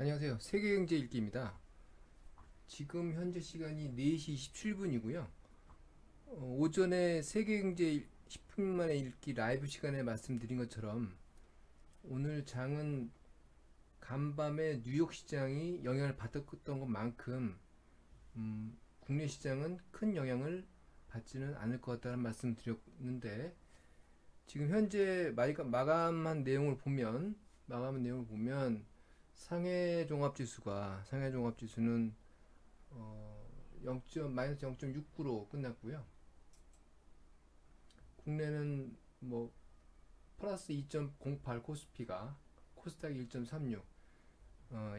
안녕하세요. 세계경제 읽기입니다. 지금 현재 시간이 4시 27분이고요. 오전에 세계경제 10분 만에 읽기 라이브 시간에 말씀드린 것처럼 오늘 장은 간밤에 뉴욕 시장이 영향을 받았던 것만큼 국내 시장은 큰 영향을 받지는 않을 것 같다는 말씀 드렸는데 지금 현재 마감한 내용을 보면 상해 종합지수는 0. 마이너스 0.69로 끝났고요. 국내는 뭐 플러스 2.08 코스닥이 1.36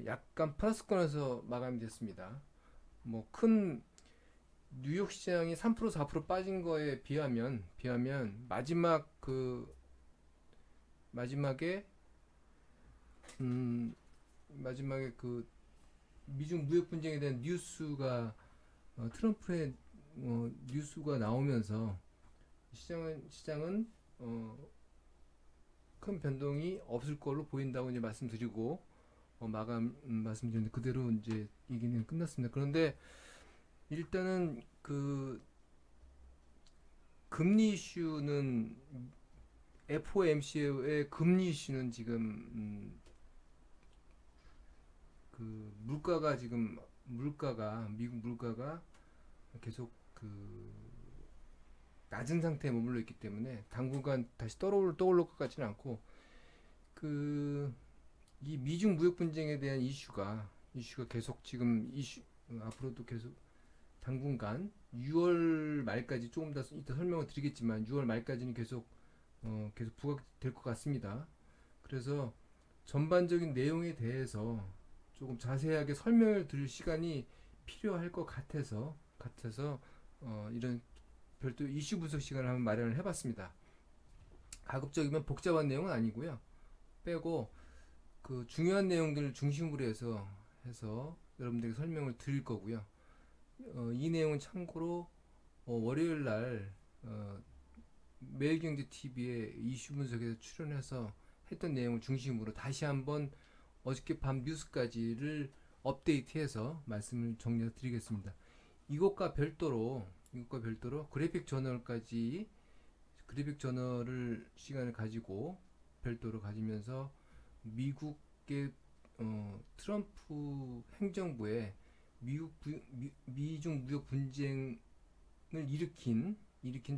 약간 플러스권에서 마감이 됐습니다. 뭐 큰 뉴욕 시장이 3% 4% 빠진 거에 비하면 마지막에 마지막에 그 미중 무역 분쟁에 대한 뉴스가 트럼프의 뉴스가 나오면서 시장은 큰 변동이 없을 걸로 보인다고 이제 말씀드리고 마감 말씀드렸는데 그대로 이제 얘기는 끝났습니다. 그런데 일단은 그 금리 이슈는 FOMC의 금리 이슈는 지금 그 미국 물가가 계속 그 낮은 상태에 머물러 있기 때문에 당분간 다시 떠오를 것 같지는 않고 그 이 미중 무역 분쟁에 대한 이슈가 계속 앞으로도 계속 당분간 6월 말까지 조금 더 이따 설명을 드리겠지만 6월 말까지는 계속 부각될 것 같습니다. 그래서 전반적인 내용에 대해서 조금 자세하게 설명을 드릴 시간이 필요할 것 같아서 이런 별도 이슈 분석 시간을 한번 마련을 해봤습니다. 가급적이면 복잡한 내용은 아니고요. 빼고 그 중요한 내용들을 중심으로 해서 여러분들에게 설명을 드릴 거고요. 이 내용은 참고로 월요일 날 매일경제 TV에 이슈 분석에서 출연해서 했던 내용을 중심으로 다시 한번 어저께 밤 뉴스까지를 업데이트해서 말씀을 정리해 드리겠습니다. 이것과 별도로 그래픽 저널을 시간을 가지고 별도로 가지면서 미국의 트럼프 행정부의 미중 무역 분쟁을 일으킨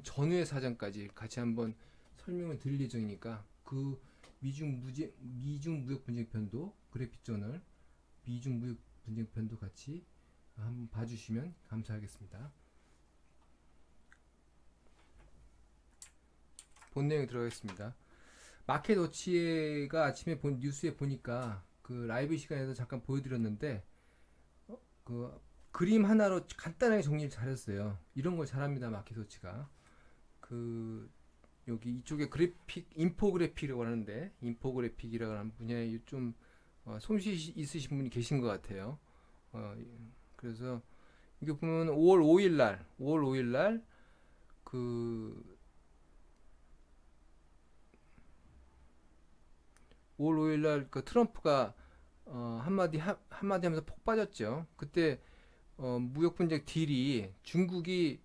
전후의 사정까지 같이 한번 설명을 드릴 예정이니까 그 미중 무역 분쟁 편도 그래픽 저널 미중 무역 분쟁 편도 같이 한번 봐주시면 감사하겠습니다. 본 내용에 들어가겠습니다. 마켓워치가 아침에 본 뉴스에 보니까 그 라이브 시간에서 잠깐 보여드렸는데 그 그림 하나로 간단하게 정리를 잘했어요. 이런 걸 잘합니다. 마켓워치가 그 여기 이쪽에 인포그래픽이라고 하는데 인포그래픽이라고 하는 분야에 좀 솜씨 있으신 분이 계신 것 같아요. 그래서 이게 보면 5월 5일 날그 5월 5일 날그 트럼프가 한마디 하면서 폭 빠졌죠. 그때 무역 분쟁 딜이 중국이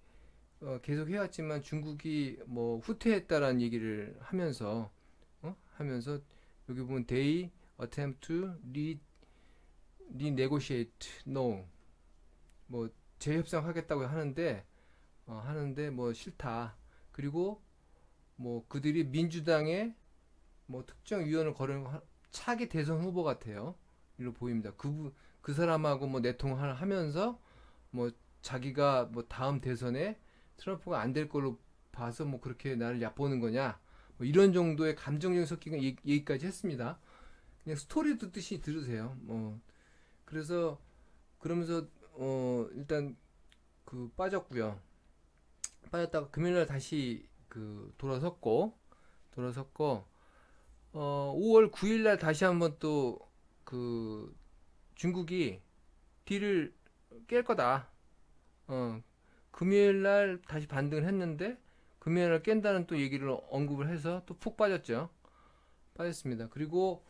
계속 해왔지만 중국이 뭐 후퇴했다라는 얘기를 하면서 여기 보면 they attempt to renegotiate no 뭐 재협상하겠다고 하는데 뭐 싫다. 그리고 뭐 그들이 민주당의 뭐 특정 위원을 거르는 차기 대선 후보 같아요. 이로 보입니다. 그 사람하고 뭐 내통을 하면서 뭐 자기가 뭐 다음 대선에 트럼프가 안 될 걸로 봐서 뭐 그렇게 나를 얕보는 거냐 뭐 이런 정도의 감정적인 섞인 얘기까지 했습니다. 그냥 스토리 듣듯이 들으세요. 그래서 그러면서 일단 그 빠졌다가 금요일날 다시 그 돌아섰고 5월 9일날 다시 한번 또 그 중국이 딜을 깰 거다. 금요일날 다시 반등을 했는데 금요일날 깬다는 또 얘기를 언급을 해서 또 푹 빠졌습니다. 그리고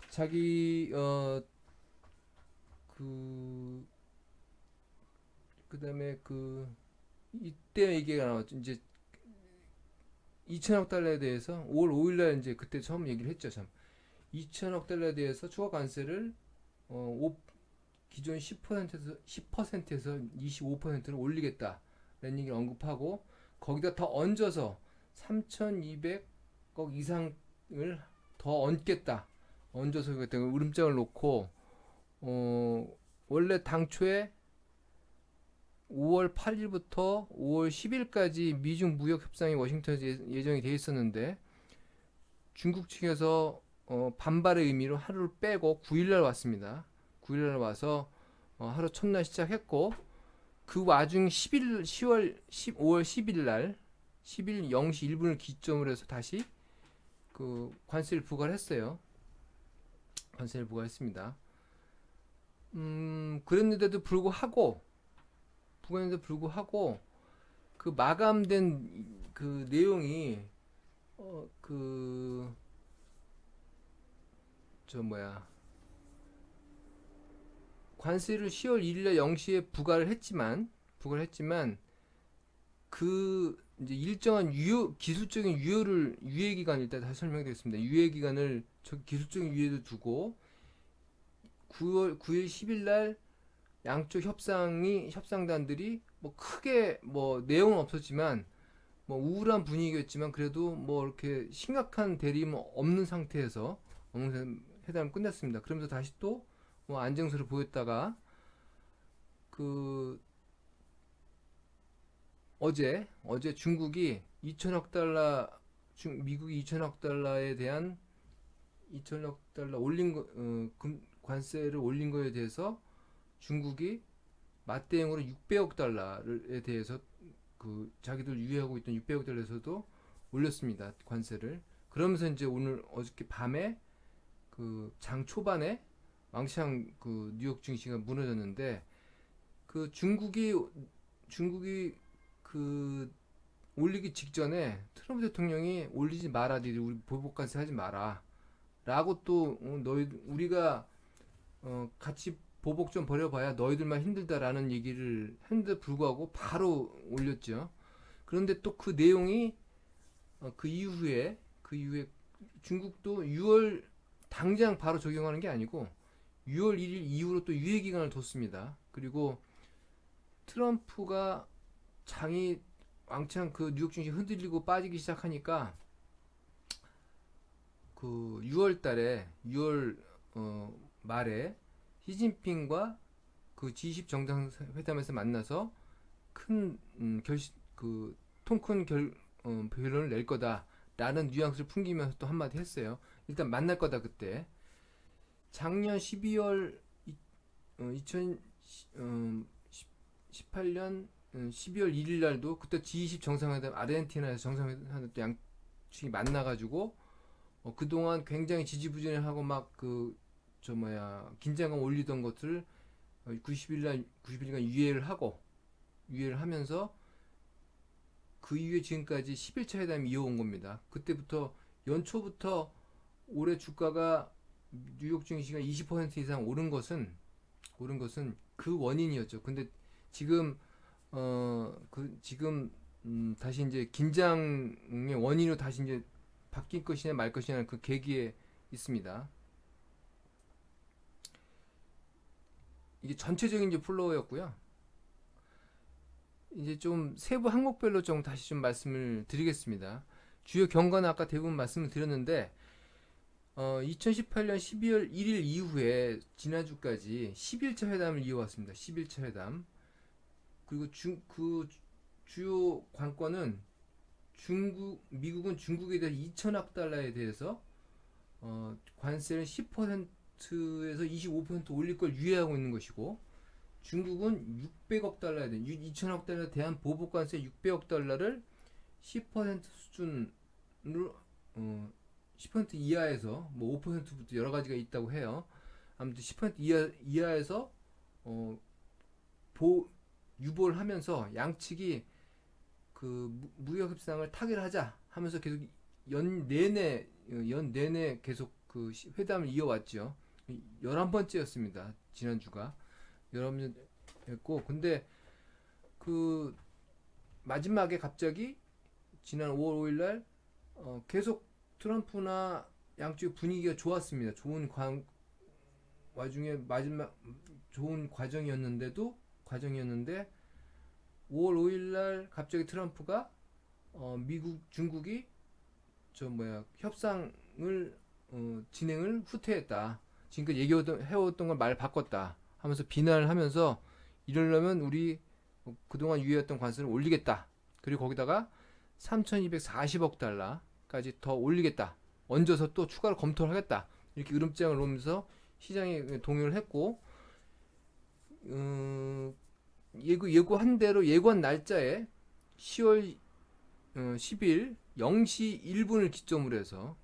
자기 그 그다음에 이때 얘기가 나왔죠. 이제 2천억 달러에 대해서 5월 5일 날 이제 그때 처음 얘기를 했죠. 참 2천억 달러에 대해서 추가 관세를 기존 10%에서 25%를 올리겠다라는 얘기를 언급하고 거기다 더 얹어서 3,200억 이상을 더 얹겠다. 얹어서 으름장을 놓고 원래 당초에 5월 8일부터 5월 10일까지 미중 무역 협상이 워싱턴에서 예정이 돼 있었는데 중국 측에서 반발의 의미로 하루를 빼고 9일날 왔습니다. 9일날 와서 하루 첫날 시작했고 그 와중 5월 10일날 10일 0시 1분을 기점으로 해서 다시 그 관세를 부과했어요. 관세를 부과했습니다. 그랬는데도 불구하고 그 마감된 그 내용이 관세를 10월 1일에 0시에 부과를 했지만 그 이제 일정한 기술적인 유예 기간 일단 다시 설명드리겠습니다. 유예 기간을 기술적인 유예도 두고 9일 10일 날 양쪽 협상단들이 뭐 크게 뭐 내용은 없었지만 뭐 우울한 분위기였지만 그래도 뭐 이렇게 심각한 대립은 없는 상태에서 회담을 끝냈습니다. 그러면서 다시 또 뭐 안정세를 보였다가 어제 중국이 2천억 달러 미국이 2천억 달러에 대한 2천억 달러 관세를 올린 거에 대해서 중국이 맞대응으로 600억 달러에 대해서 자기들 유예하고 있던 600억 달러에서도 올렸습니다. 관세를. 그러면서 이제 어저께 밤에 장 초반에 왕창 뉴욕 증시가 무너졌는데 중국이 올리기 직전에 트럼프 대통령이 올리지 마라, 니들 우리 보복 관세 하지 마라 라고 또 우리가 같이 보복 좀 벌여봐야 너희들만 힘들다라는 얘기를 했는데 불구하고 바로 올렸죠. 그런데 또 그 내용이 그 이후에 중국도 6월 당장 바로 적용하는 게 아니고 6월 1일 이후로 또 유예 기간을 뒀습니다. 그리고 트럼프가 장이 왕창 뉴욕 증시 흔들리고 빠지기 시작하니까 6월 말에 시진핑과 G20 정상회담에서 만나서 큰 통큰 결론을 낼 거다라는 뉘앙스를 풍기면서 또 한마디 했어요. 일단 만날 거다 그때. 작년 12월 2018년 12월 1일 날도 그때 G20 정상회담 아르헨티나에서 정상회담 때 양측이 만나가지고 그동안 굉장히 지지부진하고 막 긴장감 올리던 것을 90일간 유예를 하면서 그 이후에 지금까지 10일차 회담이 이어온 겁니다. 그때부터 연초부터 올해 주가가 뉴욕 증시가 20% 이상 오른 것은 그 원인이었죠. 근데 지금 다시 이제 긴장의 원인으로 다시 이제 바뀔 것이냐 말 것이냐는 그 계기에 있습니다. 이게 전체적인 이제 플로우였고요. 이제 좀 세부 항목별로 좀 다시 좀 말씀을 드리겠습니다. 주요 경과는 아까 대부분 말씀을 드렸는데 2018년 12월 1일 이후에 지난주까지 11차 회담을 이어왔습니다. 11차 회담. 그리고 주요 관건은 미국은 중국에 대해서 2천억 달러에 대해서 관세를 10%에서 25% 올릴 걸 유예하고 있는 것이고 중국은 600억 달러에 대한 2천억 달러에 대한 보복 관세 600억 달러를 10% 수준으로 10% 이하에서 뭐 5%부터 여러 가지가 있다고 해요. 아무튼 10% 이하에서 유보를 하면서 양측이 무역 협상을 타결하자 하면서 계속 연 내내 계속 회담을 이어왔죠. 11번째였습니다. 지난주가. 여러 번 했고, 근데 그 마지막에 갑자기 지난 5월 5일 날 계속 트럼프나 양쪽 분위기가 좋았습니다. 와중에 마지막 좋은 과정이었는데 5월 5일 날 갑자기 트럼프가 중국이 협상을 진행을 후퇴했다. 지금까지 해왔던 걸 말 바꿨다 하면서 비난을 하면서 이러려면 우리 그동안 유예했던 관세를 올리겠다. 그리고 거기다가 3,240억 달러까지 더 올리겠다. 얹어서 또 추가로 검토를 하겠다. 이렇게 으름장을 놓으면서 시장에 동의를 했고, 예고한 대로 예고한 날짜에 10월 10일 0시 1분을 기점으로 해서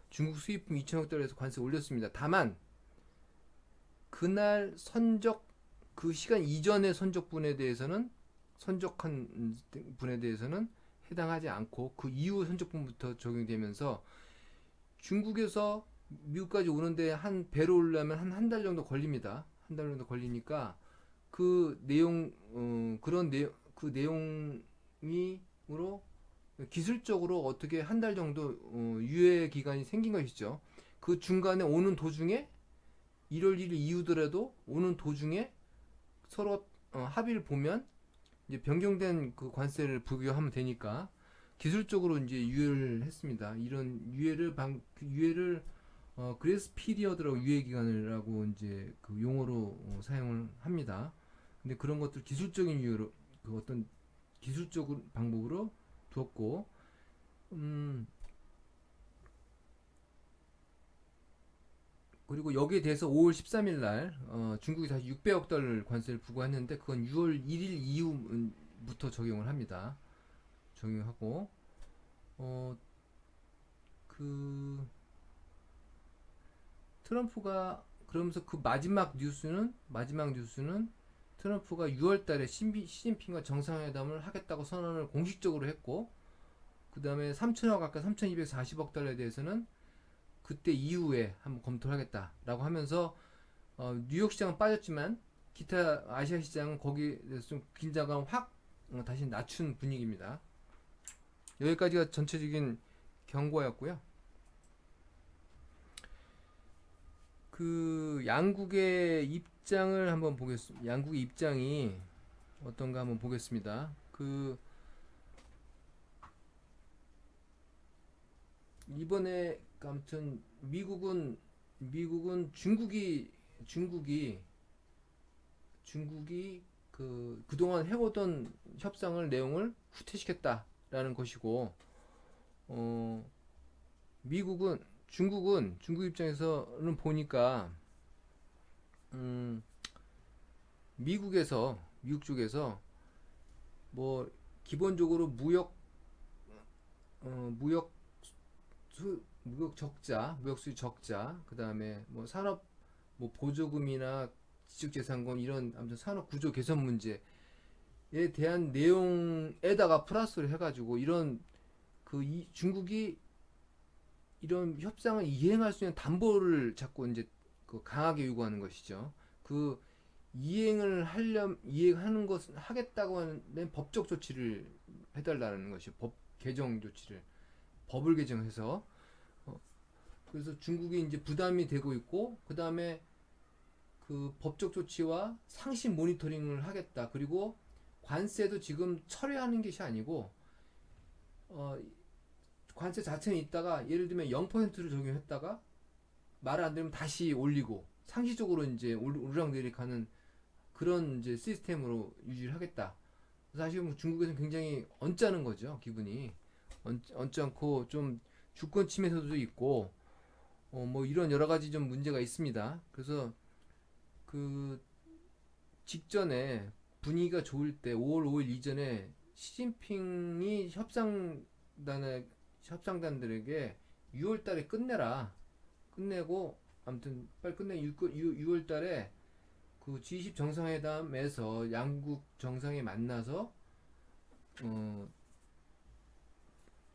중국 수입품 2천억 달러에서 관세 올렸습니다. 다만 그날 그 시간 이전의 선적한 분에 대해서는 해당하지 않고 그 이후 선적분부터 적용되면서 중국에서 미국까지 오는데 한 배로 오려면 한 달 정도 걸립니다. 한 달 정도 걸리니까 그 내용으로 기술적으로 어떻게 한 달 정도 유예 기간이 생긴 것이죠. 그 중간에 오는 도중에 1월 1일 이후더라도 오는 도중에 서로 합의를 보면 이제 변경된 그 관세를 부과하면 되니까 기술적으로 이제 유예를 했습니다. 이런 유예를 그레이스 피리어드라고 유예 기간이라고 이제 그 용어로 사용을 합니다. 근데 그런 것들 기술적인 유예로 그 어떤 기술적인 방법으로 두었고, 그리고 여기에 대해서 5월 13일 날 중국이 다시 600억 달러 관세를 부과했는데 그건 6월 1일 이후부터 적용을 합니다. 적용하고 그 트럼프가 그러면서 그 마지막 뉴스는 트럼프가 6월 달에 시진핑과 정상회담을 하겠다고 선언을 공식적으로 했고, 그 다음에 3천억 아까 3,240억 달러에 대해서는 그때 이후에 한번 검토를 하겠다라고 하면서 뉴욕 시장은 빠졌지만 기타 아시아 시장은 거기에 대해서 좀 긴장감 확 다시 낮춘 분위기입니다. 여기까지가 전체적인 경고였고요. 그 양국의 입장을 한번 보겠습니다. 양국의 입장이 어떤가 한번 보겠습니다. 이번에 아무튼 미국은 중국이 그동안 해오던 협상을 내용을 후퇴시켰다라는 것이고, 중국 입장에서는 보니까 미국 쪽에서 뭐 기본적으로 무역 무역 수지 적자, 그 다음에 뭐 산업 보조금이나 지적재산권 이런 아무튼 산업 구조 개선 문제에 대한 내용에다가 플러스를 해가지고 중국이 이런 협상을 이행할 수 있는 담보를 자꾸 이제 강하게 요구하는 것이죠. 그 이행하는 것은 하겠다고 하는 법적 조치를 해달라는 것이 법 개정 조치를 법을 개정해서 그래서 중국이 이제 부담이 되고 있고, 그 다음에 그 법적 조치와 상시 모니터링을 하겠다. 그리고 관세도 지금 철회하는 것이 아니고 관세 자체는 있다가 예를 들면 0%를 적용했다가 말 안 되면 다시 올리고 상시적으로 이제 오르락내리락하는 그런 이제 시스템으로 유지를 하겠다. 사실 뭐 중국에서는 굉장히 언짢은 거죠. 기분이 언짢고 좀 주권 침해서도 있고 뭐 이런 여러 가지 좀 문제가 있습니다. 그래서 그 직전에 분위기가 좋을 때 5월 5일 이전에 시진핑이 협상단들에게 6월 달에 끝내고 아무튼 빨리 6월 달에 그 G20 정상회담에서 양국 정상이 만나서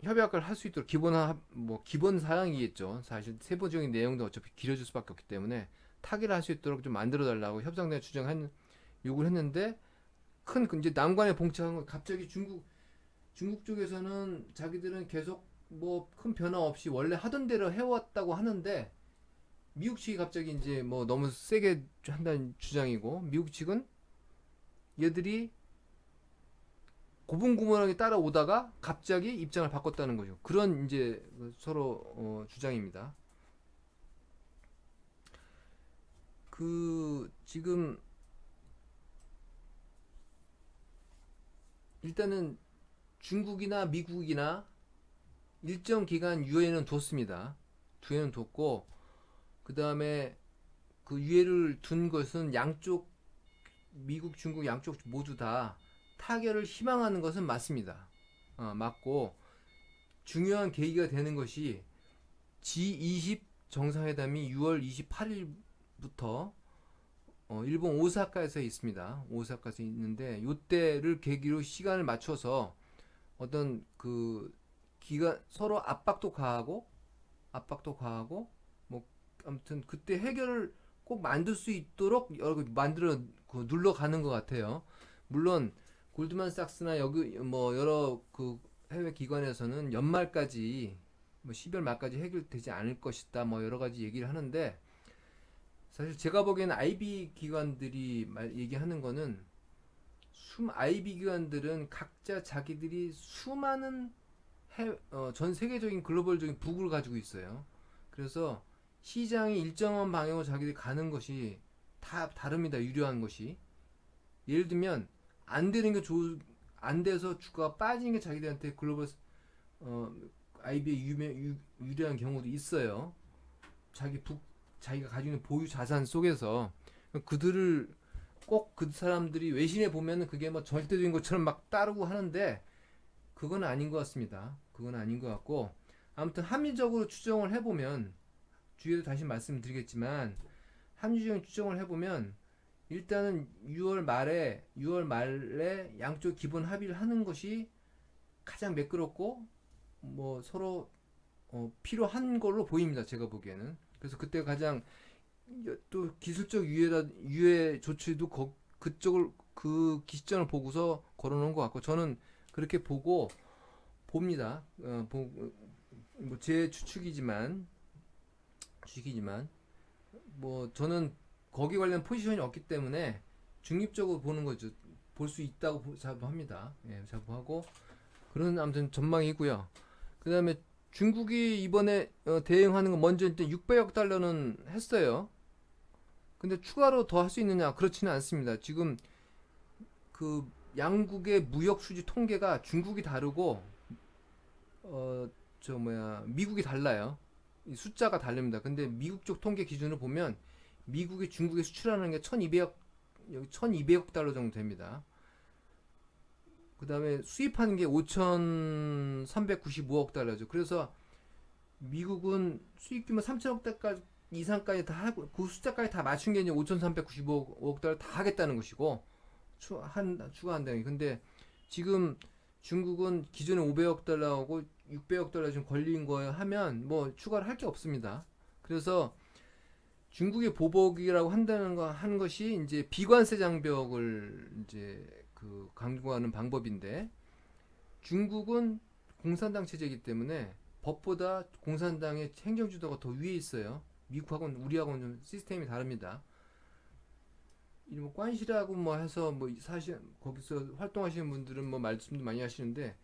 협약을 할 수 있도록 기본 사항이겠죠. 사실 세부적인 내용도 어차피 길어질 수밖에 없기 때문에 타결을 할 수 있도록 좀 만들어 달라고 협상단에 요구를 했는데 큰 이제 난관에 봉착한 건 갑자기 중국 쪽에서는 자기들은 계속 뭐 큰 변화 없이 원래 하던 대로 해왔다고 하는데 미국 측이 갑자기 이제 뭐 너무 세게 한다는 주장이고 미국 측은 얘들이 고분고분하게 따라오다가 갑자기 입장을 바꿨다는 거죠. 그런 이제 서로 주장입니다. 그 지금 일단은 중국이나 미국이나 일정 기간 유예는 뒀습니다. 유예는 뒀고 그 다음에 그 유예를 둔 것은 양쪽 미국, 중국 양쪽 모두 다 타결을 희망하는 것은 맞습니다. 맞고 중요한 계기가 되는 것이 G20 정상회담이 6월 28일부터 일본 오사카에서 있습니다. 오사카에서 있는데 이때를 계기로 시간을 맞춰서 어떤 그 기간 서로 압박도 가하고 뭐 아무튼 그때 해결을 꼭 만들 수 있도록 여러 만들어 눌러가는 것 같아요. 물론 골드만삭스나 여기 뭐 여러 그 해외 기관에서는 연말까지 뭐 12월 말까지 해결되지 않을 것이다 뭐 여러 가지 얘기를 하는데 사실 제가 보기에는 IB 기관들이 얘기하는 거는 IB 기관들은 각자 자기들이 수많은 전 세계적인 글로벌적인 북을 가지고 있어요. 그래서 시장이 일정한 방향으로 자기들이 가는 것이 다 다릅니다. 유려한 것이. 예를 들면 안 되는 게 안 돼서 주가가 빠지는 게 자기들한테 글로벌 IB의 유리한 경우도 있어요. 자기가 가지고 있는 보유 자산 속에서 그들을 꼭 그 사람들이 외신에 보면은 그게 뭐 절대적인 것처럼 막 따르고 하는데 그건 아닌 것 같습니다. 그건 아닌 것 같고 아무튼 합리적으로 추정을 해보면 뒤에도 다시 말씀드리겠지만 합리적인 추정을 해보면 일단은 6월 말에 양쪽 기본 합의를 하는 것이 가장 매끄럽고 뭐 서로 필요한 걸로 보입니다. 제가 보기에는. 그래서 그때 가장 또 기술적 유예 조치도 그쪽을 그 기점을 보고서 걸어놓은 것 같고 저는 그렇게 봅니다. 뭐 제 추측이지만 뭐 저는 거기 관련 포지션이 없기 때문에 중립적으로 보는 거죠. 볼 수 있다고 자부합니다. 예, 자부하고 그런 아무튼 전망이고요. 그 다음에 중국이 이번에 대응하는 거 먼저 일단 600억 달러는 했어요. 근데 추가로 더 할 수 있느냐? 그렇지는 않습니다. 지금 그 양국의 무역 수지 통계가 중국이 다르고 미국이 달라요. 이 숫자가 다릅니다. 근데 미국 쪽 통계 기준으로 보면 미국이 중국에 수출하는 게 1200억 달러 정도 됩니다. 그 다음에 수입하는 게 5395억 달러죠. 그래서 미국은 수입 규모 3000억 달러 이상까지 다 하고 그 숫자까지 다 맞춘 게 이제 5395억 달러 다 하겠다는 것이고 추가한다는 게. 근데 지금 중국은 기존에 500억 달러하고 600억 달러 좀 걸린 거에 하면 뭐 추가를 할 게 없습니다. 그래서 중국의 보복이라고 하는 것이 이제 비관세 장벽을 이제 그 강구하는 방법인데 중국은 공산당 체제이기 때문에 법보다 공산당의 행정주도가 더 위에 있어요. 미국하고는 우리하고는 좀 시스템이 다릅니다. 뭐 관시라고 뭐 해서 뭐 사실 거기서 활동하시는 분들은 뭐 말씀도 많이 하시는데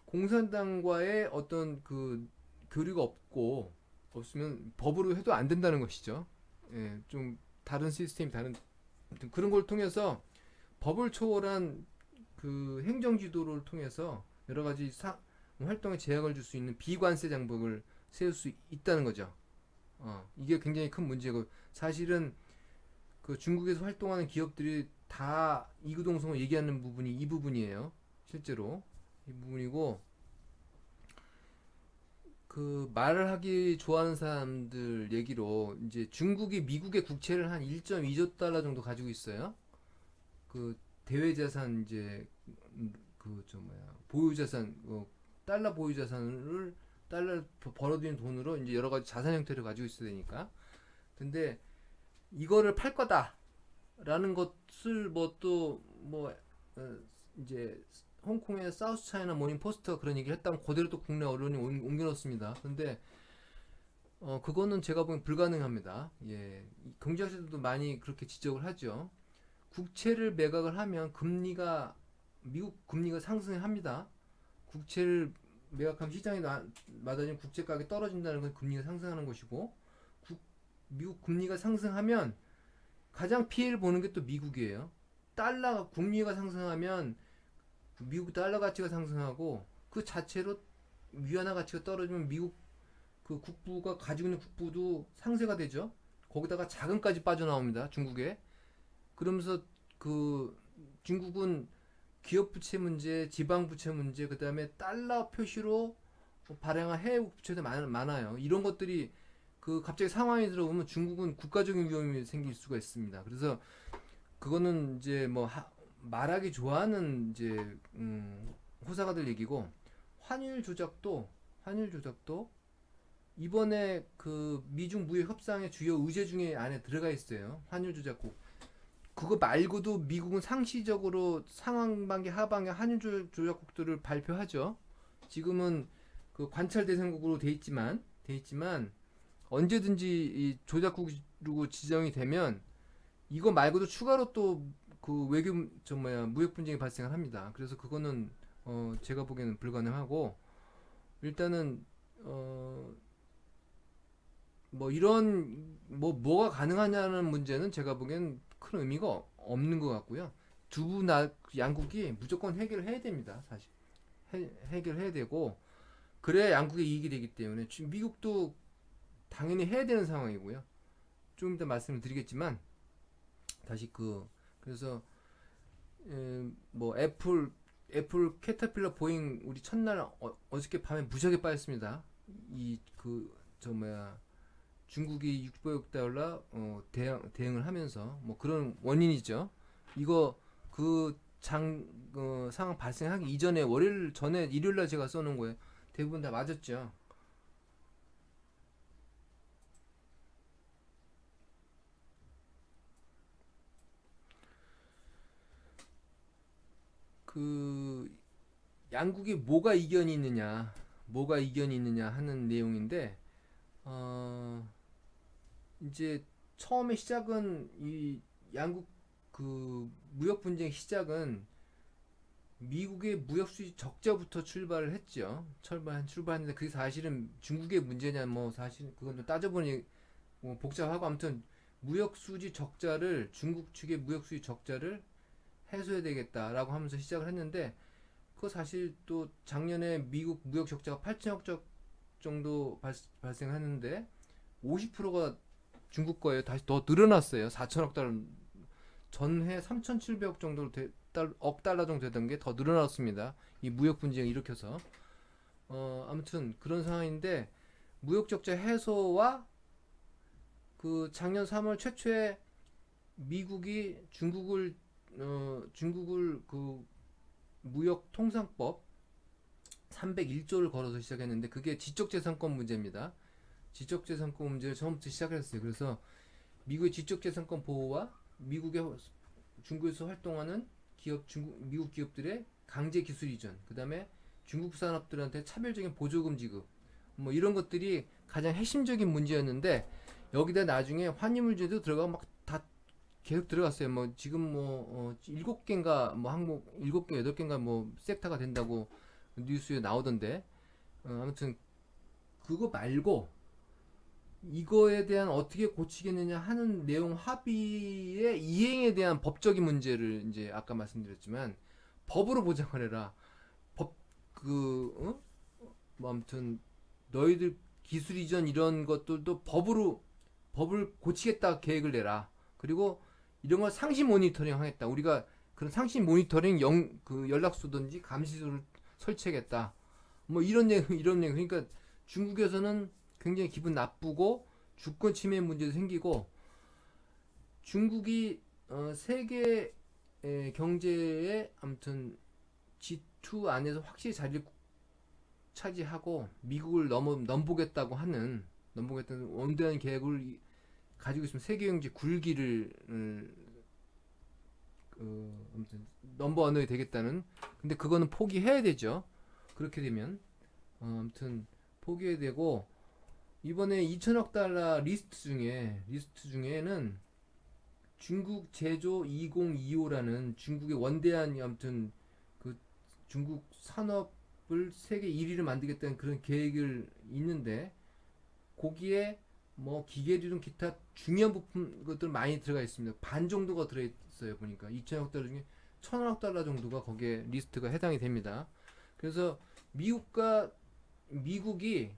공산당과의 어떤 그 교류가 없으면 법으로 해도 안 된다는 것이죠. 예, 좀 다른 시스템이 다른 그런 걸 통해서 법을 초월한 그 행정지도를 통해서 여러 가지 활동에 제약을 줄 수 있는 비관세 장벽을 세울 수 있다는 거죠. 이게 굉장히 큰 문제고 사실은 그 중국에서 활동하는 기업들이 다 이구동성을 얘기하는 부분이 이 부분이에요. 실제로 이 부분이고 그 말을 하기 좋아하는 사람들 얘기로 이제 중국이 미국의 국채를 한 1.2조 달러 정도 가지고 있어요. 그 대외 자산 이제 보유 자산 달러 보유 자산을 달러 벌어들인 돈으로 이제 여러 가지 자산 형태를 가지고 있어야 되니까 근데 이거를 팔 거다라는 것을 뭐 또 뭐 이제 홍콩의 사우스 차이나 모닝 포스트가 그런 얘기를 했다면 그대로 또 국내 언론이 옮겨 놓습니다. 근데 그거는 제가 보기엔 불가능합니다. 예. 경제학자들도 많이 그렇게 지적을 하죠. 국채를 매각을 하면 미국 금리가 상승합니다. 국채를 매각하면 시장에 맞아지면 국채 가격이 떨어진다는 건 금리가 상승하는 것이고, 미국 금리가 상승하면 가장 피해를 보는 게 또 미국이에요. 금리가 상승하면 미국 달러 가치가 상승하고, 그 자체로 위안화 가치가 떨어지면 미국 그 국부가 가지고 있는 국부도 상쇄가 되죠. 거기다가 자금까지 빠져나옵니다. 중국에. 그러면서 그 중국은 기업 부채 문제, 지방 부채 문제, 그다음에 달러 표시로 발행한 해외 부채도 많아요. 이런 것들이 그 갑자기 상황이 들어오면 중국은 국가적인 위험이 생길 수가 있습니다. 그래서 그거는 이제 뭐 말하기 좋아하는 이제 호사가들 얘기고, 환율 조작도 이번에 그 미중 무역 협상의 주요 의제 중에 안에 들어가 있어요. 환율 조작국. 그거 말고도 미국은 상시적으로 상반기 하반기 환율 조작국들을 발표하죠. 지금은 그 관찰 대상국으로 돼 있지만 언제든지 이 조작국으로 지정이 되면 이거 말고도 추가로 또 그 무역 분쟁이 발생을 합니다. 그래서 그거는 제가 보기에는 불가능하고, 일단은 뭐 이런 뭐가 가능하냐는 문제는 제가 보기엔 큰 의미가 없는 것 같고요. 양국이 무조건 해결을 해야 됩니다. 사실 해결해야 되고, 그래야 양국의 이익이 되기 때문에 미국도 당연히 해야 되는 상황이고요. 좀 이따 말씀을 드리겠지만, 다시 그래서 뭐 애플 캐터필러 보잉 우리 첫날 어저께 밤에 무지하게 빠졌습니다. 중국이 600억 달러 대응을 하면서 뭐 그런 원인이죠. 이거 상황 발생하기 이전에 월요일 전에 일요일 날 제가 써놓은 거예요. 대부분 다 맞았죠. 그 양국이 뭐가 이견이 있느냐 하는 내용인데, 이제 처음에 시작은 이 양국 그 무역 분쟁 시작은 미국의 무역 수지 적자부터 출발을 했죠. 출발했는데 그게 사실은 중국의 문제냐, 뭐 사실 그건 좀 따져보니 뭐 복잡하고, 아무튼 중국 측의 무역 수지 적자를 해소해야 되겠다라고 하면서 시작을 했는데, 그거 사실 또 작년에 미국 무역 적자가 8천억 정도 발생했는데 50%가 중국 거예요. 다시 더 늘어났어요. 4천억 달러, 전해 3,700억 정도 억 달러 정도 되던 게 더 늘어났습니다. 이 무역 분쟁을 일으켜서. 아무튼 그런 상황인데, 무역 적자 해소와 그 작년 3월 최초에 미국이 중국을 그 무역 통상법 301조를 걸어서 시작했는데, 그게 지적재산권 문제입니다. 지적재산권 문제를 처음부터 시작했어요. 그래서 미국의 지적재산권 보호와 중국에서 활동하는 미국 기업들의 강제 기술 이전, 그 다음에 중국 산업들한테 차별적인 보조금 지급, 뭐 이런 것들이 가장 핵심적인 문제였는데, 여기다 나중에 환율 문제도 들어가고 막 다 계속 들어갔어요. 뭐 지금 7개인가 뭐 항목 7개 8개인가 뭐 섹터가 된다고 뉴스에 나오던데, 아무튼 그거 말고 이거에 대한 어떻게 고치겠느냐 하는 내용 합의의 이행에 대한 법적인 문제를, 이제 아까 말씀드렸지만 법으로 보장을 해라. 뭐 아무튼 너희들 기술 이전 이런 것들도 법을 고치겠다 계획을 내라. 그리고 이런 걸 상시 모니터링 하겠다. 우리가 그런 상시 모니터링 연락소든지 감시소를 설치하겠다. 뭐 이런 내용. 그러니까 중국에서는 굉장히 기분 나쁘고 주권 침해 문제도 생기고, 중국이 세계 경제에 아무튼 G2 안에서 확실히 자리를 차지하고 미국을 넘보겠다는 원대한 계획을 가지고 있으면 세계 경제 굴기를 아무튼 넘버 원이 되겠다는. 근데 그거는 포기해야 되죠. 그렇게 되면 아무튼 포기해야 되고, 이번에 2천억 달러 리스트 중에는 중국 제조 2025라는 중국의 원대한 아무튼 그 중국 산업을 세계 1위를 만들겠다는 그런 계획을 있는데, 거기에 뭐 기계류 기타 중요한 부품 것들 많이 들어가 있습니다. 반 정도가 들어 있어요. 보니까 2천억 달러 중에 1,000억 달러 정도가 거기에 리스트가 해당이 됩니다. 그래서 미국이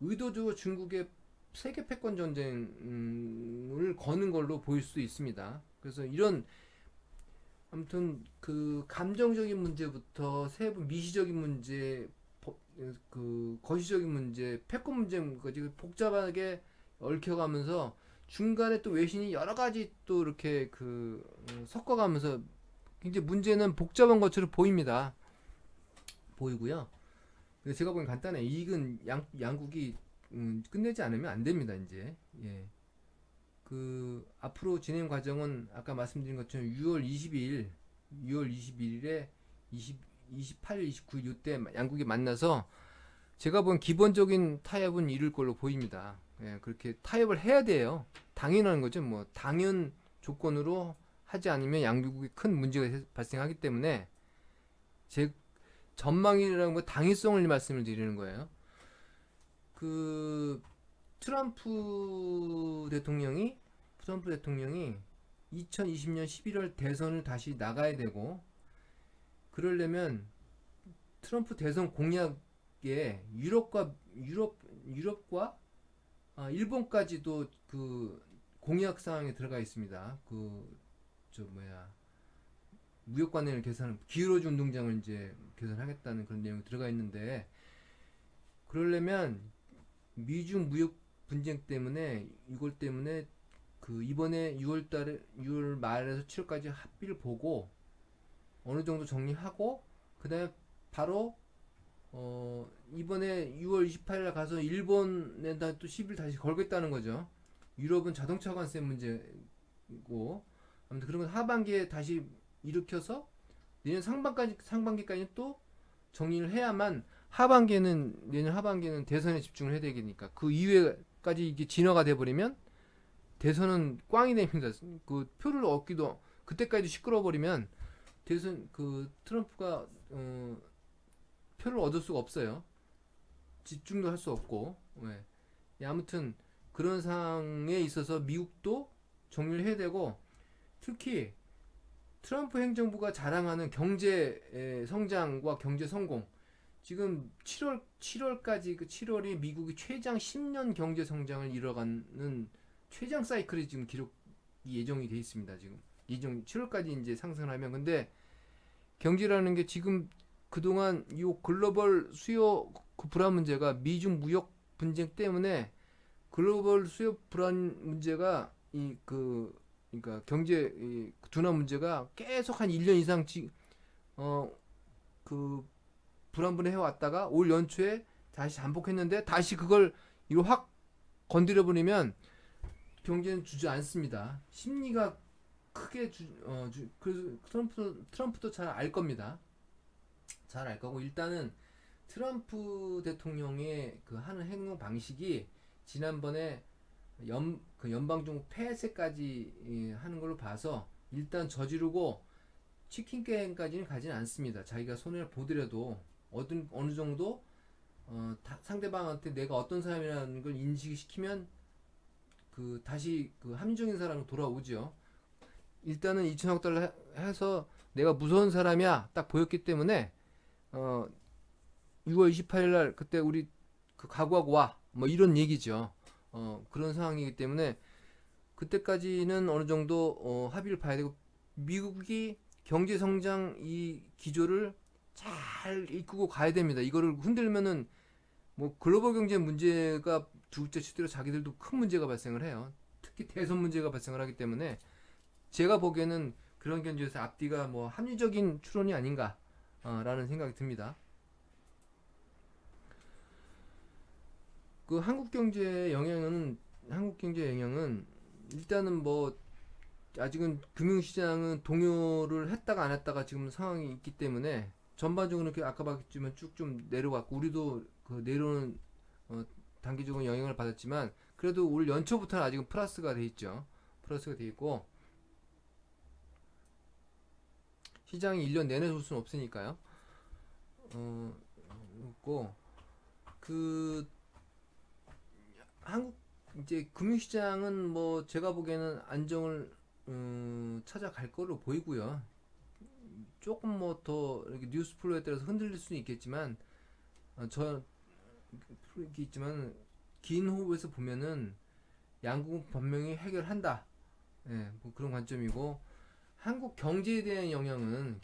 의도적으로 중국의 세계 패권 전쟁을 거는 걸로 보일 수 있습니다. 그래서 이런 아무튼 그 감정적인 문제부터 세부 미시적인 문제, 그 거시적인 문제, 패권 문제까지 복잡하게 얽혀가면서 중간에 또 외신이 여러 가지 또 이렇게 섞어가면서 굉장히 문제는 복잡한 것처럼 보이고요. 근데 제가 보기엔 간단해. 이익은 양국이 끝내지 않으면 안 됩니다. 이제 예. 앞으로 진행 과정은 아까 말씀드린 것처럼 6월 20일에 28일, 29일 이때 양국이 만나서 제가 본 기본적인 타협은 이룰 걸로 보입니다. 예, 그렇게 타협을 해야 돼요. 당연한 거죠. 뭐 당연 조건으로 하지 않으면 양국이 큰 문제가 발생하기 때문에 제 전망이라는 거 당위성을 말씀을 드리는 거예요. 트럼프 대통령이 2020년 11월 대선을 다시 나가야 되고, 그러려면 트럼프 대선 공약에 유럽과 일본까지도 공약 사항에 들어가 있습니다. 무역 관행을 기울어진 운동장을 이제 개선하겠다는 그런 내용이 들어가 있는데, 그러려면 미중 무역 분쟁 때문에 이걸 때문에 이번에 6월 말에서 7월까지 합의를 보고 어느 정도 정리하고, 그다음에 바로 이번에 6월 28일 가서 일본에다 또 시비를 다시 걸겠다는 거죠. 유럽은 자동차 관세 문제고, 아무튼 그런 건 하반기에 다시 일으켜서 내년 상반기까지 또 정리를 해야만 내년 하반기에는 대선에 집중을 해야 되니까. 그 이후에까지 이게 진화가 돼버리면 대선은 꽝이 됩니다. 표를 얻기도 그때까지 시끄러워 버리면 대선 트럼프가 표를 얻을 수가 없어요. 집중도 할 수 없고. 네. 아무튼 그런 상황에 있어서 미국도 정리를 해야 되고, 특히 트럼프 행정부가 자랑하는 경제 성장과 경제 성공, 지금 7월까지 7월이 미국이 최장 10년 경제 성장을 이뤄가는 최장 사이클이 지금 기록이 예정이 돼 있습니다. 지금 7월까지 이제 상승하면. 근데 경제라는 게 지금 그동안 이 글로벌 수요 불안 문제가 미중 무역 분쟁 때문에 글로벌 수요 불안 문제가 그러니까 경제 둔화 문제가 계속 한 1년 이상 불안분해 해왔다가 올 연초에 다시 잠복했는데, 다시 그걸 확 건드려 버리면 경제는 주저앉습니다. 심리가 크게 그래서 트럼프도 잘 알 겁니다. 잘 알 거고, 일단은 트럼프 대통령의 하는 행동 방식이 지난번에 연방정부 폐쇄까지 하는 걸로 봐서 일단 저지르고 치킨 게임까지는 가지는 않습니다. 자기가 손해를 보더라도 어느 정도 상대방한테 내가 어떤 사람이라는 걸 인식시키면 다시 합리적인 사람으로 돌아오죠. 일단은 2천억 달러 해서 내가 무서운 사람이야 딱 보였기 때문에 6월 28일 날 그때 우리 각오하고 와, 뭐 이런 얘기죠. 그런 상황이기 때문에 그때까지는 어느 정도 합의를 봐야 되고, 미국이 경제 성장 이 기조를 잘 이끌고 가야 됩니다. 이거를 흔들면은 뭐 글로벌 경제 문제가 둘째 치더라도 자기들도 큰 문제가 발생을 해요. 특히 대선 문제가 발생을 하기 때문에 제가 보기에는 그런 견지에서 앞뒤가 뭐 합리적인 추론이 아닌가 라는 생각이 듭니다. 한국 경제의 영향은 일단은 뭐 아직은 금융시장은 동요를 했다가 안 했다가 지금 상황이 있기 때문에 전반적으로 이렇게 아까 봤지만 쭉 좀 내려왔고 우리도 그 내려오는 어, 단기적으로 영향을 받았지만 그래도 올 연초부터는 아직은 플러스가 돼 있죠. 플러스가 돼 있고 시장이 1년 내내 줄 수는 없으니까요. 있고 그 한국 이제 금융시장은 뭐 제가 보기에는 안정을 찾아갈 거로 보이고요. 조금 뭐 더 이렇게 뉴스 플로우에 따라서 흔들릴 수는 있겠지만 저 있지만 긴 호흡에서 보면은 양국은 분명히 해결한다. 예, 뭐 그런 관점이고 한국 경제에 대한 영향은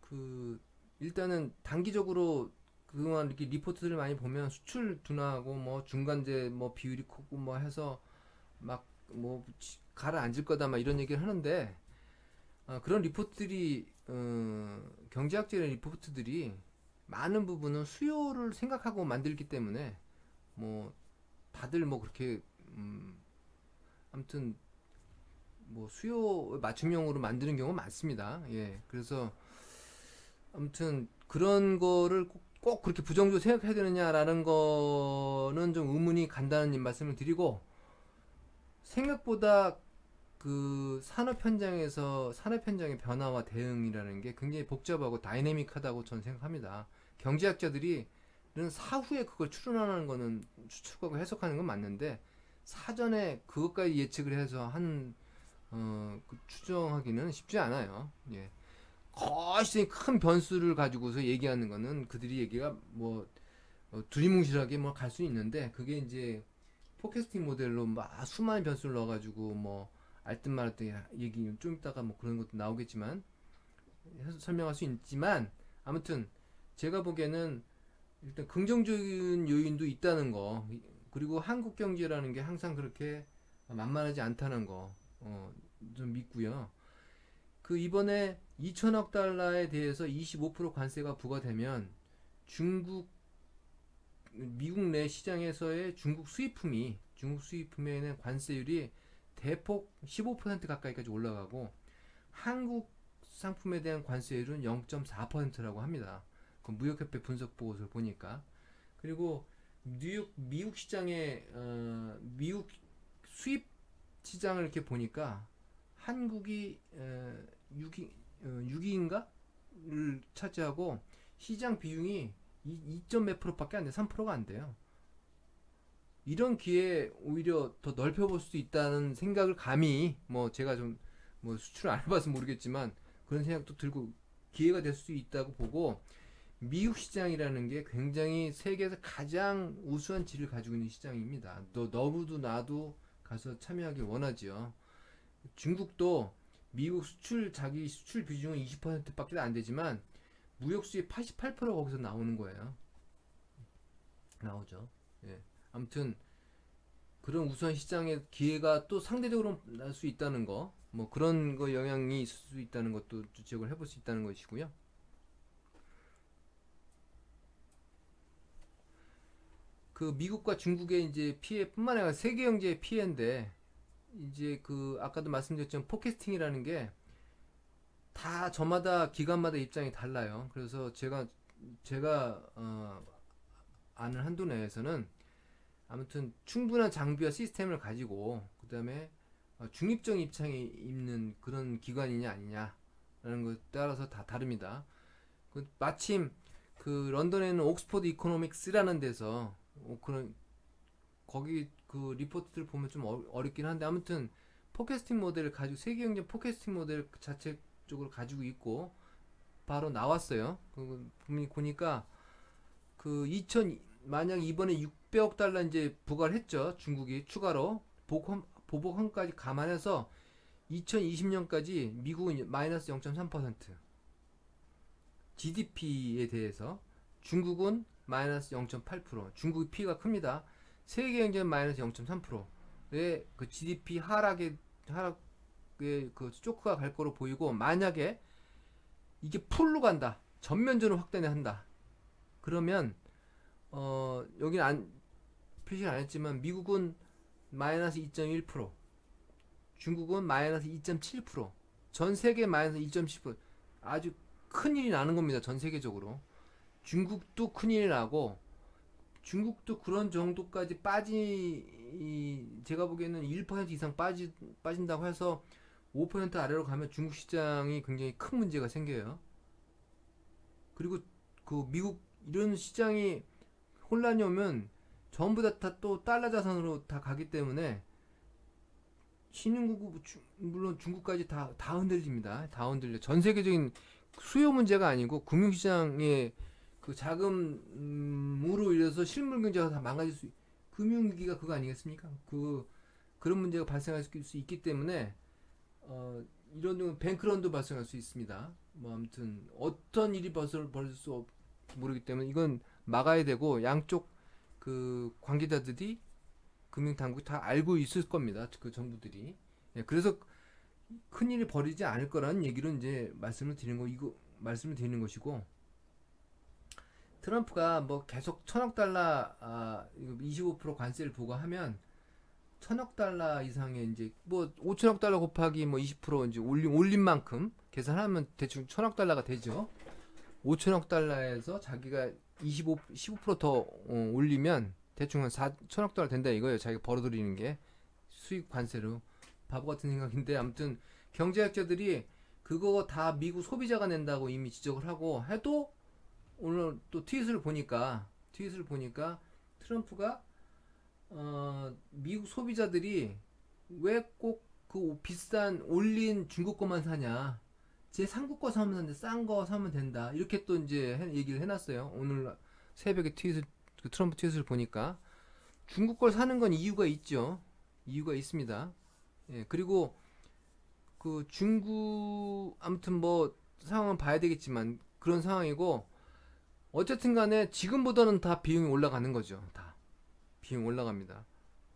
그 일단은 단기적으로 그동안 이렇게 리포트들을 많이 보면 수출 둔화하고 뭐 중간재 뭐 비율이 크고 뭐 해서 막 뭐 가라앉을 거다 막 이런 얘기를 하는데 그런 리포트들이 경제학적인 리포트들이 많은 부분은 수요를 생각하고 만들기 때문에 뭐 다들 뭐 그렇게 아무튼 뭐 수요 맞춤형으로 만드는 경우가 많습니다. 예, 그래서 아무튼 그런 거를 꼭 그렇게 부정적으로 생각해야 되느냐라는 거는 좀 의문이 간다는 말씀을 드리고 생각보다 그 산업 현장의 변화와 대응이라는 게 굉장히 복잡하고 다이내믹하다고 저는 생각합니다. 경제학자들이 사후에 그걸 추론하는 거는 추측하고 해석하는 건 맞는데 사전에 그것까지 예측을 해서 그 추정하기는 쉽지 않아요. 예. 거시 큰 변수를 가지고서 얘기하는 거는 그들이 얘기가 뭐 두리뭉실하게 뭐 갈 수 있는데 그게 이제 포캐스팅 모델로 막 수많은 변수를 넣어가지고 뭐 알듯 말듯 얘기 좀 이따가 뭐 그런 것도 나오겠지만 설명할 수 있지만 아무튼 제가 보기에는 일단 긍정적인 요인도 있다는 거 그리고 한국 경제라는 게 항상 그렇게 만만하지 않다는 거 좀 믿고요. 그 이번에 2천억 달러에 대해서 25% 관세가 부과되면 중국 미국 내 시장에서의 중국 수입품에는 관세율이 대폭 15% 가까이까지 올라가고 한국 상품에 대한 관세율은 0.4%라고 합니다. 그 무역협회 분석 보고서를 보니까 그리고 미국 시장의 미국 수입 시장을 이렇게 보니까 한국이 6위인가를 차지하고 시장 비중이 2점 몇 프로밖에 안 돼, 3%가 안 돼요. 이런 기회에 오히려 더 넓혀볼 수도 있다는 생각을 감히 뭐 제가 좀 뭐 수출을 안 해봐서 모르겠지만 그런 생각도 들고 기회가 될 수 있다고 보고 미국 시장이라는 게 굉장히 세계에서 가장 우수한 질을 가지고 있는 시장입니다. 너도 나도 가서 참여하길 원하지요. 중국도 미국 자기 수출 비중은 20%밖에 안 되지만 무역 수입 88%가 거기서 나오는 거예요. 나오죠. 예. 아무튼 그런 우수한 시장의 기회가 또 상대적으로 날 수 있다는 거, 뭐 그런 거 영향이 있을 수 있다는 것도 지적을 해볼 수 있다는 것이고요. 그 미국과 중국의 이제 피해뿐만 아니라 세계 경제의 피해인데 이제 그 아까도 말씀드렸지만 포캐스팅이라는 게 다 저마다 기관마다 입장이 달라요. 그래서 제가 아는 한도 내에서는 아무튼 충분한 장비와 시스템을 가지고 그다음에 중립적 입장에 있는 그런 기관이냐 아니냐라는 것에 따라서 다 다릅니다. 마침 그 런던에는 옥스퍼드 이코노믹스라는 데서 그런 거기 그 리포트들 보면 좀 어렵긴 한데 아무튼 포캐스팅 모델을 가지고 세계 경제 포캐스팅 모델 자체 쪽으로 가지고 있고 바로 나왔어요. 보니까 그 만약 이번에 600억 달러 이제 부과를 했죠. 중국이 추가로 보복헌까지 감안해서 2020년까지 미국은 마이너스 0.3% GDP에 대해서 중국은 마이너스 0.8% 중국이 피해가 큽니다. 세계 경제는 마이너스 0.3%의 그 GDP 하락의 그 쇼크가 갈 거로 보이고 만약에 이게 풀로 간다. 전면전을 확대한다. 그러면 여기는 표시를 안 했지만 미국은 마이너스 2.1%, 중국은 마이너스 2.7%, 전 세계 마이너스 2.7%. 아주 큰일이 나는 겁니다. 전 세계적으로. 중국도 큰일이 나고, 중국도 그런 정도까지 제가 보기에는 1% 이상 빠진다고 해서 5% 아래로 가면 중국 시장이 굉장히 큰 문제가 생겨요. 그리고 그 미국 이런 시장이 혼란이 오면 전부 다 또 달러 자산으로 다 가기 때문에 신흥국, 물론 중국까지 다 흔들립니다. 다 흔들려. 전 세계적인 수요 문제가 아니고 금융시장의 그 자금으로 인해서 실물 경제가 다 망가질 금융위기가 그거 아니겠습니까? 그런 문제가 발생할 수 있기 때문에 이런 경우 뱅크런도 발생할 수 있습니다. 뭐 아무튼 어떤 일이 벌어질 수 모르기 때문에 이건 막아야 되고, 양쪽 그 관계자들이 금융당국이 다 알고 있을 겁니다. 그 정부들이. 예, 그래서 큰 일이 벌이지 않을 거라는 얘기를 이제 말씀을 드리는 것이고, 트럼프가 뭐 계속 1,000억 달러 25% 관세를 부과하면 1,000억 달러 이상의 이제 뭐 5천억 달러 곱하기 뭐 20% 이제 올린 만큼 계산하면 대충 1,000억 달러가 되죠. 5천억 달러에서 자기가 15% 올리면 대충 한 4천억 달러 된다 이거예요. 자기가 벌어들이는 게 수입 관세로. 바보 같은 생각인데, 아무튼 경제학자들이 그거 다 미국 소비자가 낸다고 이미 지적을 하고 해도, 오늘 또 트윗을 보니까 트럼프가 미국 소비자들이 왜 꼭 그 비싼 올린 중국 거만 사냐, 제 한국 거 사면 되는데 싼 거 사면 된다, 이렇게 또 이제 얘기를 해놨어요. 오늘 새벽에 그 트럼프 트윗을 보니까 중국 걸 사는 건 이유가 있죠. 이유가 있습니다. 예, 그리고 그 중국 아무튼 뭐 상황은 봐야 되겠지만 그런 상황이고, 어쨌든 간에 지금보다는 다 비용이 올라가는 거죠. 다 비용 올라갑니다.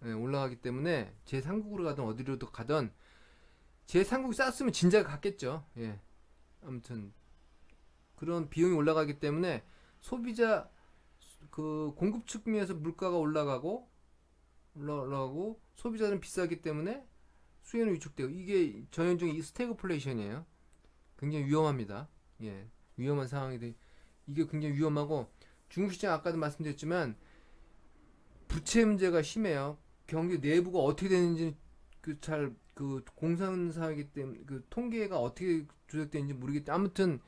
예, 올라가기 때문에 제3국으로 가든 어디로도 가든 제3국이 쌌으면 진작에 갔겠죠. 예, 아무튼 그런 비용이 올라가기 때문에 소비자 그 공급 측면에서 물가가 올라가고 소비자는 비싸기 때문에 수요는 위축되고, 이게 전형적인 스태그플레이션이에요. 굉장히 위험합니다. 예, 위험한 상황이 이게 굉장히 위험하고, 중국 시장 아까도 말씀드렸지만 부채 문제가 심해요. 경기 내부가 어떻게 되는지 그 공산사이기 때문에 그 통계가 어떻게 조작되는지 모르겠다. 아무튼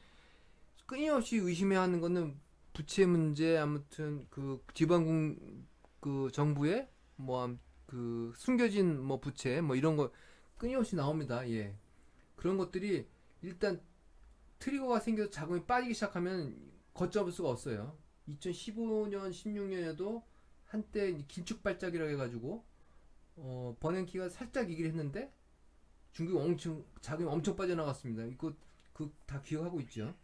끊임없이 의심해야 하는 거는 부채 문제, 아무튼 그 지방 그 정부의 뭐 그 숨겨진 뭐 부채 뭐 이런 거 끊임없이 나옵니다. 예, 그런 것들이 일단 트리거가 생겨서 자금이 빠지기 시작하면 걷잡을 수가 없어요. 2015년, 16년에도 한때 긴축 발작이라고 해가지고 버냉키가 살짝 얘기를 했는데 중국이 자금이 엄청 빠져나갔습니다. 이거 다 기억하고 있죠.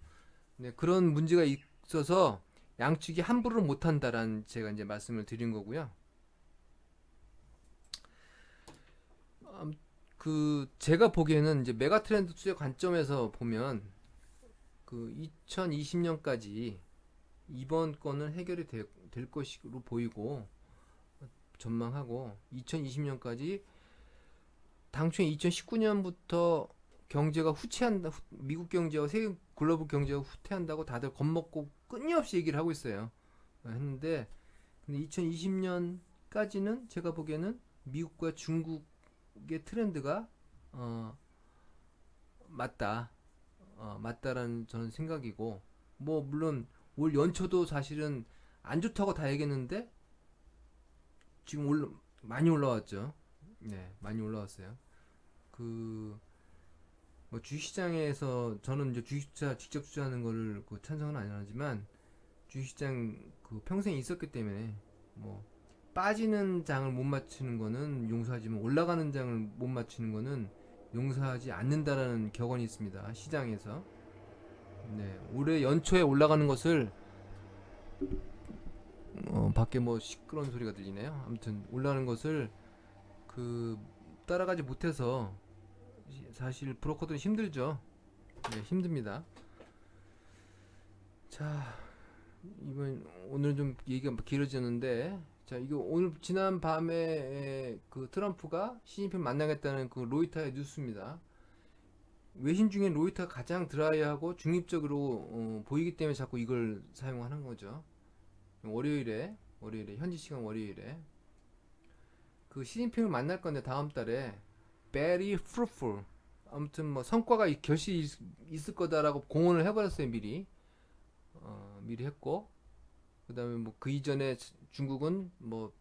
네, 그런 문제가 있어서 양측이 함부로 못한다라는 제가 이제 말씀을 드린 거고요. 그 제가 보기에는 이제 메가트렌드 투자 관점에서 보면 그 2020년까지 이번 건은 해결이 될 것으로 보이고 전망하고, 2020년까지 당초에 2019년부터 경제가 후퇴한다, 미국 경제와 세계 글로벌 경제가 후퇴한다고 다들 겁먹고 끊임없이 얘기를 하고 있어요. 했는데 근데 2020년까지는 제가 보기에는 미국과 중국의 트렌드가 맞다라는 저는 생각이고, 뭐 물론 올 연초도 사실은 안 좋다고 다 얘기했는데 지금 많이 올라왔죠. 네, 많이 올라왔어요. 뭐 주식시장에서 저는 이제 주식투자 직접 투자하는 거를 찬성은 안 하지만, 주식시장 평생 있었기 때문에 뭐 빠지는 장을 못 맞추는 거는 용서하지만 올라가는 장을 못 맞추는 거는 용서하지 않는다라는 격언이 있습니다. 시장에서. 네, 올해 연초에 올라가는 것을 밖에 뭐 시끄러운 소리가 들리네요. 아무튼 올라가는 것을 따라가지 못해서 사실 브로커들은 힘들죠. 네, 힘듭니다. 자, 오늘 좀 얘기가 길어졌는데 자, 이거 오늘 지난 밤에 그 트럼프가 시진핑 만나겠다는 그 로이터의 뉴스입니다. 외신 중에 로이터가 가장 드라이하고 중립적으로 보이기 때문에 자꾸 이걸 사용하는 거죠. 월요일에 현지 시간 월요일에 그 시진핑을 만날 건데 다음 달에 very fruitful, 아무튼 뭐 성과가 결실이 있을 거다라고 공언을 해버렸어요. 미리 했고, 그다음에 뭐 그 이전에 중국은 뭐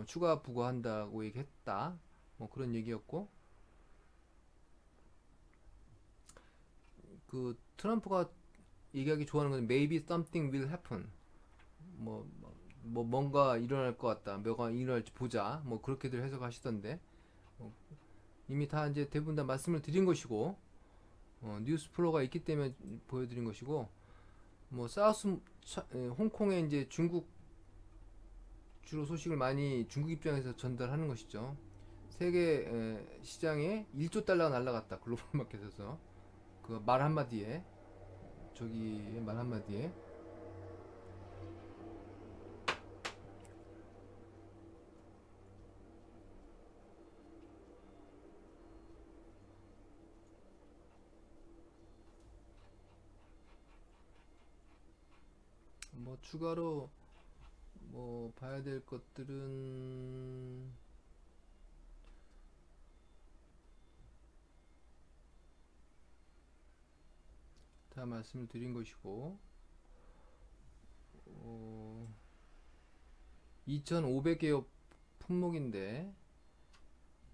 추가 부과한다고 얘기했다, 뭐 그런 얘기였고, 그 트럼프가 얘기하기 좋아하는 건 maybe something will happen, 뭔가 일어날 것 같다, 뭐가 일어날지 보자, 뭐 그렇게들 해석하시던데, 이미 다 이제 대부분 다 말씀을 드린 것이고, 뉴스 플로가 있기 때문에 보여드린 것이고, 뭐 홍콩에 이제 중국 주로 소식을 많이 중국 입장에서 전달하는 것이죠. 세계 시장에 1조 달러가 날라갔다, 글로벌 마켓에서. 그 말 한마디에, 저기 말 한마디에. 뭐 추가로 뭐 봐야 될 것들은 다 말씀을 드린 것이고, 2,500개의 품목인데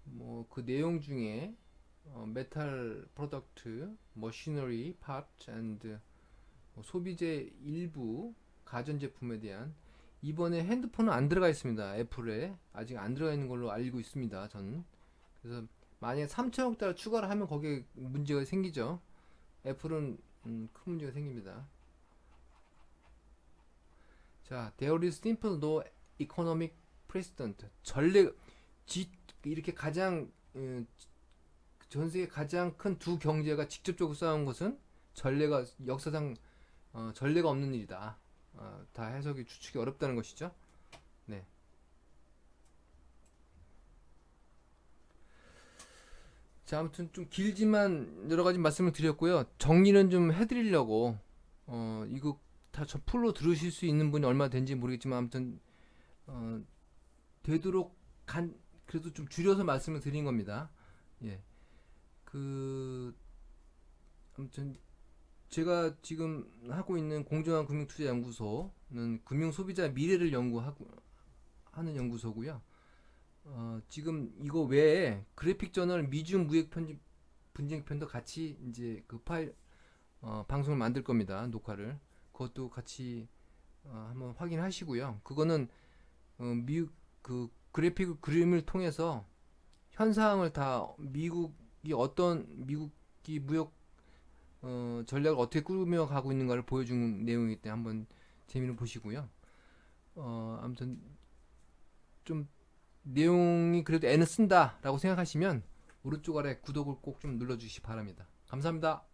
뭐 그 내용 중에 메탈 프로덕트, 머시너리, 파트 앤드 소비재 일부 가전제품에 대한, 이번에 핸드폰은 안 들어가 있습니다. 애플에 아직 안 들어가 있는 걸로 알고 있습니다. 저는. 그래서 만약에 3천억 달러 추가를 하면 거기에 문제가 생기죠. 애플은 큰 문제가 생깁니다. 자, there is simple no economic precedent. 이렇게 가장 전 세계 가장 큰 두 경제가 직접적으로 싸운 것은 역사상 전례가 없는 일이다. 다 해석이 추측이 어렵다는 것이죠. 네. 자, 아무튼 좀 길지만 여러 가지 말씀을 드렸고요. 정리는 좀 해드리려고, 이거 다 저 풀로 들으실 수 있는 분이 얼마 된지 모르겠지만, 아무튼, 되도록 그래도 좀 줄여서 말씀을 드린 겁니다. 예. 아무튼, 제가 지금 하고 있는 공정한 금융투자연구소는 금융소비자 미래를 하는 연구소고요. 지금 이거 외에 그래픽 저널 미중 무역 분쟁편도 같이 이제 그 방송을 만들 겁니다. 녹화를. 그것도 같이 한번 확인하시고요. 그거는 미국 그 그림을 통해서 현 상황을 다 미국이 무역 전략을 어떻게 꾸며 가고 있는가를 보여주는 내용이기 때문에 한번 재미를 보시고요. 아무튼 좀 내용이 그래도 애는 쓴다라고 생각하시면 오른쪽 아래 구독을 꼭 좀 눌러주시기 바랍니다. 감사합니다.